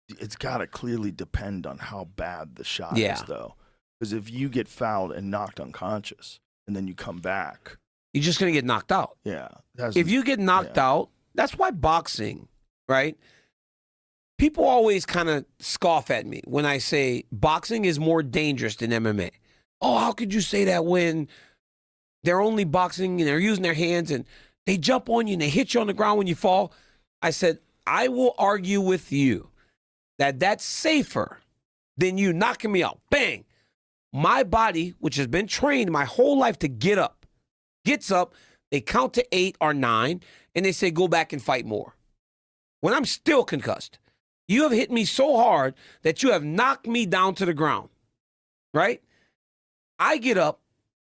It's got to clearly depend on how bad the shot Yeah. is, though. Because if you get fouled and knocked unconscious and then you come back, You're just going to get knocked out. yeah. If you get knocked out, that's why boxing, right? People always kind of scoff at me when I say boxing is more dangerous than MMA. Oh, how could you say that when they're only boxing and they're using their hands and they jump on you and they hit you on the ground when you fall? I said, I will argue with you that that's safer than you knocking me out. Bang. My body, which has been trained my whole life to get up, gets up, they count to 8 or 9, and they say, go back and fight more. When I'm still concussed, you have hit me so hard that you have knocked me down to the ground, right? I get up,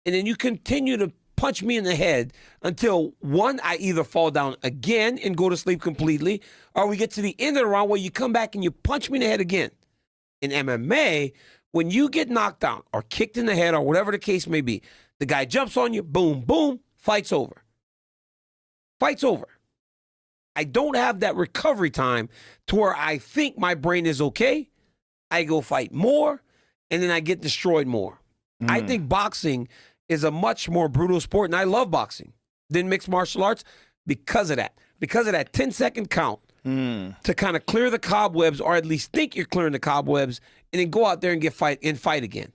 and then you continue to punch me in the head until, one, I either fall down again and go to sleep completely, or we get to the end of the round where you come back and you punch me in the head again. In MMA, when you get knocked down or kicked in the head or whatever the case may be, the guy jumps on you, boom, boom, fight's over. Fight's over. I don't have that recovery time to where I think my brain is okay. I go fight more, and then I get destroyed more. I think boxing is a much more brutal sport, and I love boxing than mixed martial arts because of that. Because of that 10-second count to kind of clear the cobwebs, or at least think you're clearing the cobwebs, and then go out there and fight again.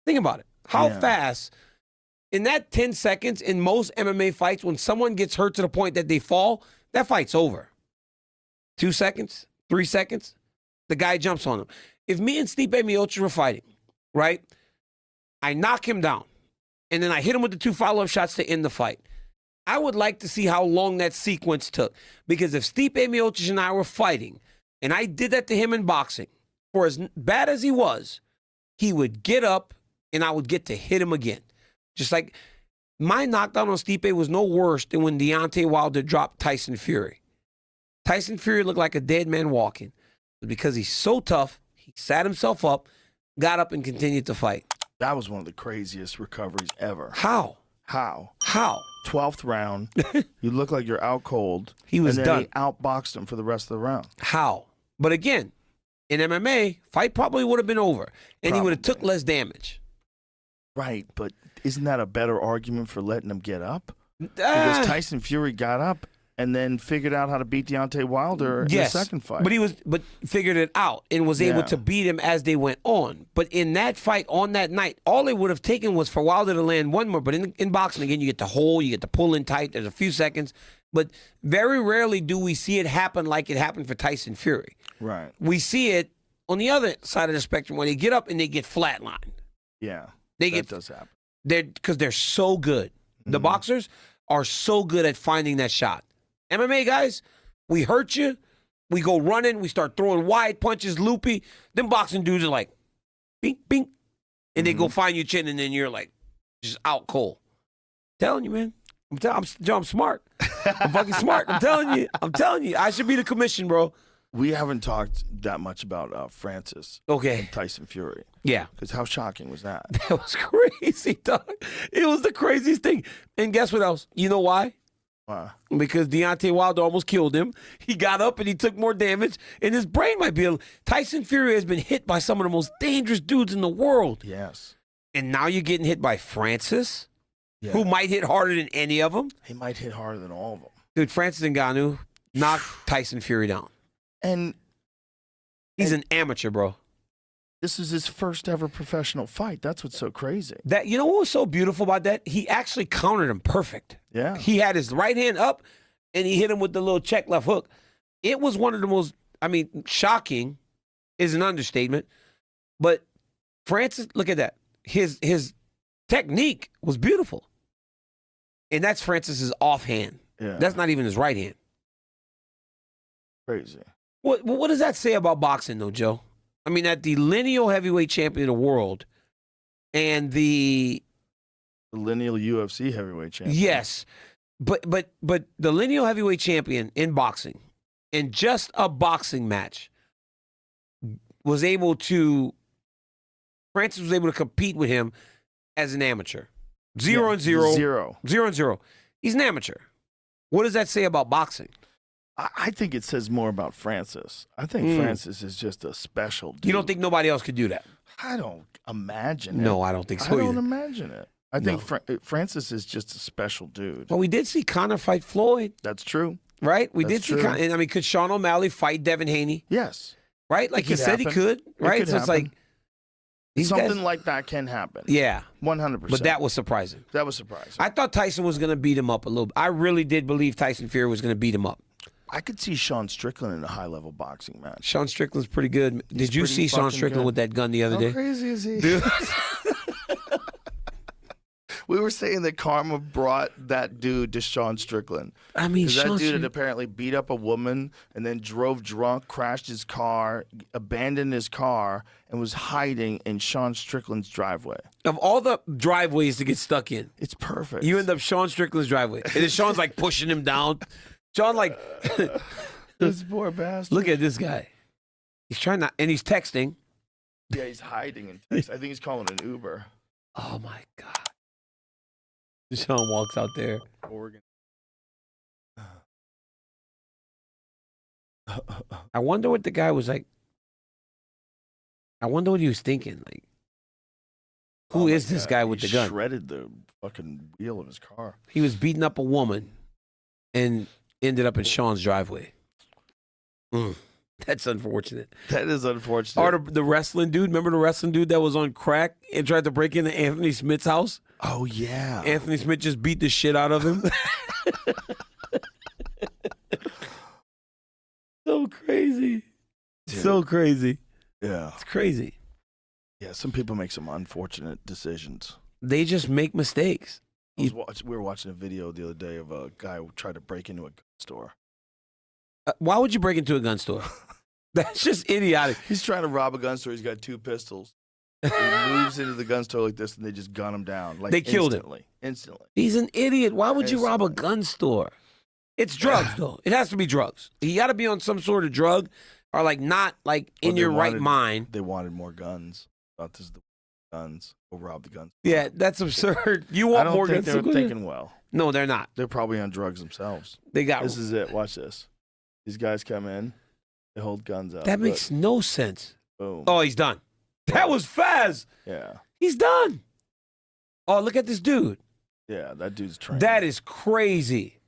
Think about it. How fast, in that 10 seconds, in most MMA fights, when someone gets hurt to the point that they fall, that fight's over. 2 seconds, 3 seconds, the guy jumps on him. If me and Stipe Miocic were fighting, right, I knock him down, and then I hit him with the 2 follow-up shots to end the fight. I would like to see how long that sequence took. Because if Stipe Miocic and I were fighting, and I did that to him in boxing, for as bad as he was, he would get up, and I would get to hit him again. Just like my knockdown on Stipe was no worse than when Deontay Wilder dropped Tyson Fury. Tyson Fury looked like a dead man walking. But because he's so tough, he sat himself up, got up, and continued to fight. That was one of the craziest recoveries ever. How? 12th round. You look like you're out cold. He was and then done. He outboxed him for the rest of the round. How? But again, in MMA, fight probably would have been over, and he would have took less damage. Right, but isn't that a better argument for letting him get up? Because Tyson Fury got up and then figured out how to beat Deontay Wilder in the second fight. But figured it out and was able to beat him as they went on. But in that fight on that night, all it would have taken was for Wilder to land one more. But in boxing, again, you get to hold, you get to pull in tight. There's a few seconds. But very rarely do we see it happen like it happened for Tyson Fury. Right. We see it on the other side of the spectrum when they get up and they get flatlined. Yeah, that does happen. Because they're so good. The boxers are so good at finding that shot. MMA guys, we hurt you, we go running, we start throwing wide punches, loopy. Them boxing dudes are like, bink, bink, and they go find your chin, and then you're like, just out cold. telling you, man. I'm smart. I'm fucking smart. I'm telling you. I should be the commission, bro. We haven't talked that much about Francis. Okay. And Tyson Fury. Yeah. Because how shocking was that? That was crazy, dog. It was the craziest thing. And guess what else? You know why? Why? Because Deontay Wilder almost killed him. He got up and he took more damage, and his brain might be Tyson Fury has been hit by some of the most dangerous dudes in the world. Yes. And now you're getting hit by Francis, Yeah. who might hit harder than any of them. He might hit harder than all of them. Dude, Francis Ngannou knocked Tyson Fury down. And he's an amateur, bro. This is his first ever professional fight. That's what's so crazy. That, you know what was so beautiful about that? He actually countered him perfect. Yeah. He had his right hand up, and he hit him with the little check left hook. It was one of the most, shocking is an understatement. But Francis, look at that. His technique was beautiful. And that's Francis's offhand. Yeah. That's not even his right hand. Crazy. What does that say about boxing, though, Joe? That the lineal heavyweight champion of the world and the lineal UFC heavyweight champion. Yes. But the lineal heavyweight champion in boxing, in just a boxing match, Francis was able to compete with him as an amateur. 0-0. 0-0. He's an amateur. What does that say about boxing? I think it says more about Francis. I think Francis is just a special dude. You don't think nobody else could do that? I don't imagine it. No, I don't think so I don't either. imagine it. I think Francis is just a special dude. Well, we did see Conor fight Floyd. That's true. Right? We That's did see true. Conor. I mean, could Sean O'Malley fight Devin Haney? Yes. Right? Like he said happen. he could. Right? Could So it's like these something guys, like that can happen. yeah. 100%. But that was surprising. That was surprising. I thought Tyson was going to beat him up a little bit. I really did believe Tyson Fury was going to beat him up. I could see Sean Strickland in a high-level boxing match. Sean Strickland's pretty good. Did you pretty see Sean fucking Strickland good. with that gun the other day? How crazy is he? Dude. We were saying that karma brought that dude to Sean Strickland. I mean, That Sean dude had Strickland. apparently beat up a woman and then drove drunk, crashed his car, abandoned his car, and was hiding in Sean Strickland's driveway. Of all the driveways to get stuck in, It's perfect. you end up Sean Strickland's driveway. And then Sean's like pushing him down. Sean like, This poor bastard. look at this guy. He's trying not, and he's texting. Yeah, he's hiding in Texas. I think he's calling an Uber. Oh my God. Sean walks out there. Oregon. I wonder what the guy was like. I wonder what he was thinking. Like, who is this guy with the gun? Shredded the fucking wheel of his car. He was beating up a woman and ended up in Sean's driveway. That's unfortunate. That is unfortunate. Or the wrestling dude. Remember the wrestling dude that was on crack and tried to break into Anthony Smith's house? Oh, yeah. Anthony Smith just beat the shit out of him. So crazy. Dude. So crazy. Yeah. It's crazy. Yeah, some people make some unfortunate decisions. They just make mistakes. We were watching a video the other day of a guy who tried to break into a gun store. Why would you break into a gun store? That's just idiotic. He's trying to rob a gun store. He's got 2 pistols. He moves into the gun store like this, and they just gun him down. Like They killed him. Instantly. He's an idiot. Why would you rob a gun store? It's drugs, though. It has to be drugs. You got to be on some sort of drug or, like, not, like, in Well, your right mind. They wanted more guns. Thought this is the guns. Go rob the guns. Yeah, that's absurd. You I want don't more think guns? they were thinking well. No, they're not. They're probably on drugs themselves. They got. This is it. Watch this. These guys come in. They hold guns up. That makes no sense. Boom. Oh, he's done. That was fast. Yeah. He's done. Oh, look at this dude. Yeah, that dude's trained. That is crazy.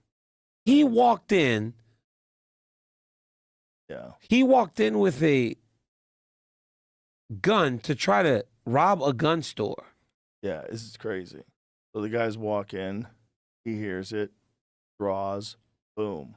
He walked in. Yeah. He walked in with a gun to try to rob a gun store. Yeah, this is crazy. So the guys walk in. He hears it. Draws. Boom.